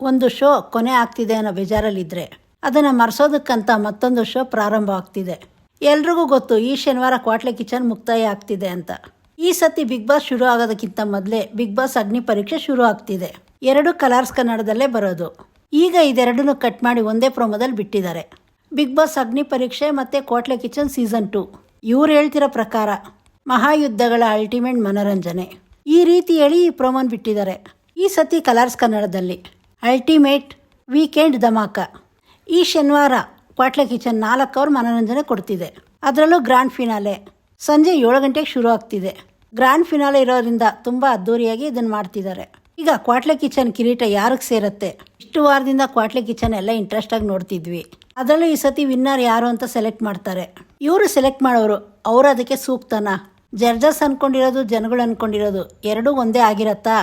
ಒಂದು ಶೋ ಕೊನೆ ಆಗ್ತಿದೆ ಅನ್ನೋ ಬೇಜಾರಲ್ಲಿದ್ದರೆ ಅದನ್ನು ಮರೆಸೋದಕ್ಕಂತ ಮತ್ತೊಂದು ಶೋ ಪ್ರಾರಂಭ ಆಗ್ತಿದೆ. ಎಲ್ರಿಗೂ ಗೊತ್ತು ಈ ಶನಿವಾರ ಕ್ವಾಟ್ಲೆ ಕಿಚನ್ ಮುಕ್ತಾಯ ಆಗ್ತಿದೆ ಅಂತ. ಈ ಸತಿ ಬಿಗ್ ಬಾಸ್ ಶುರು ಆಗೋದಕ್ಕಿಂತ ಮೊದಲೇ ಬಿಗ್ ಬಾಸ್ ಅಗ್ನಿ ಪರೀಕ್ಷೆ ಶುರು ಆಗ್ತಿದೆ. 2 ಕಲರ್ಸ್ ಕನ್ನಡದಲ್ಲೇ ಬರೋದು. ಈಗ ಇದೆರಡನ್ನೂ ಕಟ್ ಮಾಡಿ ಒಂದೇ ಪ್ರೋಮೋದಲ್ಲಿ ಬಿಟ್ಟಿದ್ದಾರೆ. ಬಿಗ್ ಬಾಸ್ ಅಗ್ನಿ ಪರೀಕ್ಷೆ ಮತ್ತು ಕ್ವಾಟ್ಲೆ ಕಿಚನ್ ಸೀಸನ್ 2. ಇವ್ರು ಹೇಳ್ತಿರೋ ಪ್ರಕಾರ ಮಹಾಯುದ್ಧಗಳ ಅಲ್ಟಿಮೇಟ್ ಮನೋರಂಜನೆ ಈ ರೀತಿ ಹೇಳಿ ಈ ಪ್ರೋಮೋನ್ ಬಿಟ್ಟಿದ್ದಾರೆ. ಈ ಸತಿ ಕಲರ್ಸ್ ಕನ್ನಡದಲ್ಲಿ ಅಲ್ಟಿಮೇಟ್ ವೀಕೆಂಡ್ ಧಮಾಕ. ಈ ಶನಿವಾರ ಕ್ವಾಟ್ಲೆ ಕಿಚನ್ 4 ಅವರ್ ಮನೋರಂಜನೆ ಕೊಡ್ತಿದೆ. ಅದರಲ್ಲೂ ಗ್ರ್ಯಾಂಡ್ ಫಿನಾಲೆ ಸಂಜೆ 7 ಗಂಟೆಗೆ ಶುರು ಆಗ್ತಿದೆ. ಗ್ರ್ಯಾಂಡ್ ಫಿನಾಲೆ ಇರೋದ್ರಿಂದ ತುಂಬ ಅದ್ದೂರಿಯಾಗಿ ಇದನ್ನು ಮಾಡ್ತಿದ್ದಾರೆ. ಈಗ ಕ್ವಾಟ್ಲೆ ಕಿಚನ್ ಕಿರೀಟ ಯಾರಿಗೆ ಸೇರುತ್ತೆ? ಇಷ್ಟು ವಾರದಿಂದ ಕ್ವಾಟ್ಲೆ ಕಿಚನ್ ಎಲ್ಲ ಇಂಟ್ರೆಸ್ಟಾಗಿ ನೋಡ್ತಿದ್ವಿ. ಅದರಲ್ಲೂ ಈ ಸತಿ ವಿನ್ನರ್ ಯಾರು ಅಂತ ಸೆಲೆಕ್ಟ್ ಮಾಡ್ತಾರೆ. ಇವರು ಸೆಲೆಕ್ಟ್ ಮಾಡೋರು ಅವರು ಅದಕ್ಕೆ ಸೂಕ್ತನಾ? ಜಡ್ಜಸ್ ಅಂದ್ಕೊಂಡಿರೋದು ಜನಗಳು ಅಂದ್ಕೊಂಡಿರೋದು ಎರಡೂ ಒಂದೇ ಆಗಿರತ್ತಾ?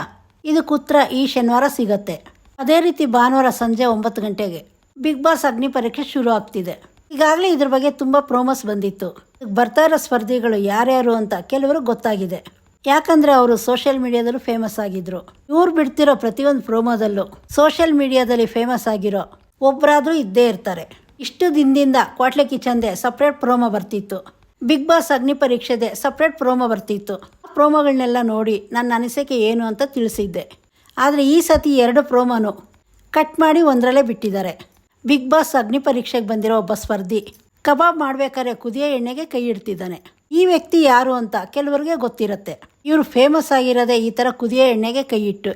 ಇದಕ್ಕೆ ಉತ್ತರ ಈ ಶನಿವಾರ ಸಿಗತ್ತೆ. ಅದೇ ರೀತಿ ಭಾನುವಾರ ಸಂಜೆ 9 ಗಂಟೆಗೆ ಬಿಗ್ ಬಾಸ್ ಅಗ್ನಿ ಪರೀಕ್ಷೆ ಶುರು ಆಗ್ತಿದೆ. ಈಗಾಗಲೇ ಇದ್ರ ಬಗ್ಗೆ ತುಂಬ ಪ್ರೋಮೋಸ್ ಬಂದಿತ್ತು. ಬರ್ತಾ ಇರೋ ಸ್ಪರ್ಧಿಗಳು ಯಾರ್ಯಾರು ಅಂತ ಕೆಲವರು ಗೊತ್ತಾಗಿದೆ. ಯಾಕಂದರೆ ಅವರು ಸೋಷಿಯಲ್ ಮೀಡಿಯಾದಲ್ಲೂ ಫೇಮಸ್ ಆಗಿದ್ರು. ಇವ್ರು ಬಿಡ್ತಿರೋ ಪ್ರತಿಯೊಂದು ಪ್ರೋಮೋದಲ್ಲೂ ಸೋಷಿಯಲ್ ಮೀಡಿಯಾದಲ್ಲಿ ಫೇಮಸ್ ಆಗಿರೋ ಒಬ್ಬರಾದರೂ ಇದ್ದೇ ಇರ್ತಾರೆ. ಇಷ್ಟು ದಿನದಿಂದ ಕ್ವಾಟ್ಲೆ ಕಿಚನ್ದೇ ಸಪ್ರೇಟ್ ಪ್ರೋಮೋ ಬರ್ತಿತ್ತು. ಬಿಗ್ ಬಾಸ್ ಅಗ್ನಿ ಪರೀಕ್ಷೆದೇ ಸಪ್ರೇಟ್ ಪ್ರೋಮೋ ಬರ್ತಿತ್ತು. ಆ ಪ್ರೋಮೋಗಳನ್ನೆಲ್ಲ ನೋಡಿ ನನ್ನ ಅನಿಸಿಕೆ ಏನು ಅಂತ ತಿಳಿಸಿದ್ದೆ. ಆದರೆ ಈ ಸತಿ 2 ಪ್ರೋಮೋನು ಕಟ್ ಮಾಡಿ ಒಂದರಲ್ಲೇ ಬಿಟ್ಟಿದ್ದಾರೆ. ಬಿಗ್ ಬಾಸ್ ಅಗ್ನಿ ಪರೀಕ್ಷೆಗೆ ಬಂದಿರೋ ಒಬ್ಬ ಸ್ಪರ್ಧಿ ಕಬಾಬ್ ಮಾಡಬೇಕಾದ್ರೆ ಕುದಿಯೋ ಎಣ್ಣೆಗೆ ಕೈ ಇಡ್ತಿದ್ದಾನೆ. ಈ ವ್ಯಕ್ತಿ ಯಾರು ಅಂತ ಕೆಲವರಿಗೆ ಗೊತ್ತಿರುತ್ತೆ. ಇವರು ಫೇಮಸ್ ಆಗಿರೋದೇ ಈ ಥರ ಕುದಿಯೋ ಎಣ್ಣೆಗೆ ಕೈ ಇಟ್ಟು.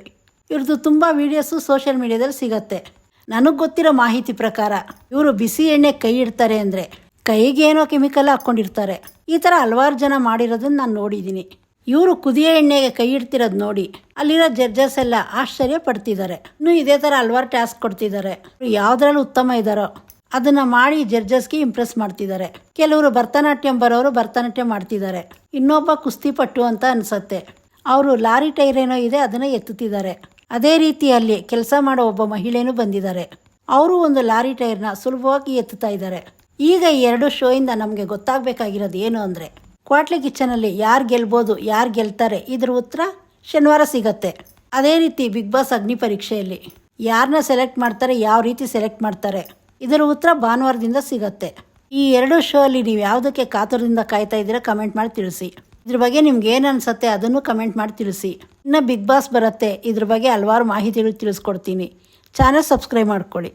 ಇವ್ರದ್ದು ತುಂಬ ವೀಡಿಯೋಸು ಸೋಷಿಯಲ್ ಮೀಡಿಯಾದಲ್ಲಿ ಸಿಗತ್ತೆ. ನನಗೆ ಗೊತ್ತಿರೋ ಮಾಹಿತಿ ಪ್ರಕಾರ ಇವರು ಬಿಸಿ ಎಣ್ಣೆ ಕೈ ಇಡ್ತಾರೆ ಅಂದರೆ ಕೈಗೇನೋ ಕೆಮಿಕಲ್ ಹಾಕ್ಕೊಂಡಿರ್ತಾರೆ. ಈ ಥರ ಹಲವಾರು ಜನ ಮಾಡಿರೋದನ್ನ ನಾನು ನೋಡಿದ್ದೀನಿ. ಇವರು ಕುದಿಯೋ ಎಣ್ಣೆಗೆ ಕೈ ಇಡ್ತಿರೋದು ನೋಡಿ ಅಲ್ಲಿರೋ ಜಡ್ಜಸ್ ಎಲ್ಲ ಆಶ್ಚರ್ಯ ಪಡ್ತಿದ್ದಾರೆ. ಇನ್ನು ಇದೇ ಥರ ಹಲವಾರು ಟಾಸ್ಕ್ ಕೊಡ್ತಿದ್ದಾರೆ. ಯಾವುದ್ರಲ್ಲೂ ಉತ್ತಮ ಇದ್ದಾರೋ ಅದನ್ನು ಮಾಡಿ ಜಡ್ಜಸ್ಗೆ ಇಂಪ್ರೆಸ್ ಮಾಡ್ತಿದ್ದಾರೆ. ಕೆಲವರು ಭರತನಾಟ್ಯಂ ಬರೋರು ಭರತನಾಟ್ಯ ಮಾಡ್ತಿದ್ದಾರೆ. ಇನ್ನೊಬ್ಬ ಕುಸ್ತಿಪಟ್ಟು ಅಂತ ಅನಿಸುತ್ತೆ, ಅವರು ಲಾರಿ ಟೈರ್ ಏನೋ ಇದೆ ಅದನ್ನು ಎತ್ತುತ್ತಿದ್ದಾರೆ. ಅದೇ ರೀತಿ ಅಲ್ಲಿ ಕೆಲಸ ಮಾಡೋ ಒಬ್ಬ ಮಹಿಳೆನೂ ಬಂದಿದ್ದಾರೆ. ಅವರು ಒಂದು ಲಾರಿ ಟೈರ್ನ ಸುಲಭವಾಗಿ ಎತ್ತುತ್ತಾ ಇದ್ದಾರೆ. ಈಗ ಈ 2 ಶೋಯಿಂದ ನಮಗೆ ಗೊತ್ತಾಗಬೇಕಾಗಿರೋದು ಏನು ಅಂದರೆ ಕ್ವಾಟ್ಲೆ ಕಿಚನಲ್ಲಿ ಯಾರು ಗೆಲ್ಬೋದು, ಯಾರು ಗೆಲ್ತಾರೆ, ಇದ್ರ ಉತ್ತರ ಶನಿವಾರ ಸಿಗತ್ತೆ. ಅದೇ ರೀತಿ ಬಿಗ್ ಬಾಸ್ ಅಗ್ನಿ ಪರೀಕ್ಷೆಯಲ್ಲಿ ಯಾರನ್ನ ಸೆಲೆಕ್ಟ್ ಮಾಡ್ತಾರೆ, ಯಾವ ರೀತಿ ಸೆಲೆಕ್ಟ್ ಮಾಡ್ತಾರೆ, ಇದರ ಉತ್ತರ ಭಾನುವಾರದಿಂದ ಸಿಗತ್ತೆ. ಈ 2 ಶೋ ಅಲ್ಲಿ ನೀವು ಯಾವುದಕ್ಕೆ ಕಾತುರದಿಂದ ಕಾಯ್ತಾ ಇದ್ದೀರಾ ಕಮೆಂಟ್ ಮಾಡಿ ತಿಳಿಸಿ. ಇದ್ರ ಬಗ್ಗೆ ನಿಮ್ಗೆ ಏನು ಅನಿಸುತ್ತೆ ಅದನ್ನು ಕಮೆಂಟ್ ಮಾಡಿ ತಿಳಿಸಿ. ಇನ್ನು ಬಿಗ್ ಬಾಸ್ ಬರುತ್ತೆ, ಇದ್ರ ಬಗ್ಗೆ ಹಲವಾರು ಮಾಹಿತಿಗಳು ತಿಳಿಸ್ಕೊಡ್ತೀನಿ. ಚಾನಲ್ ಸಬ್ಸ್ಕ್ರೈಬ್ ಮಾಡ್ಕೊಳ್ಳಿ.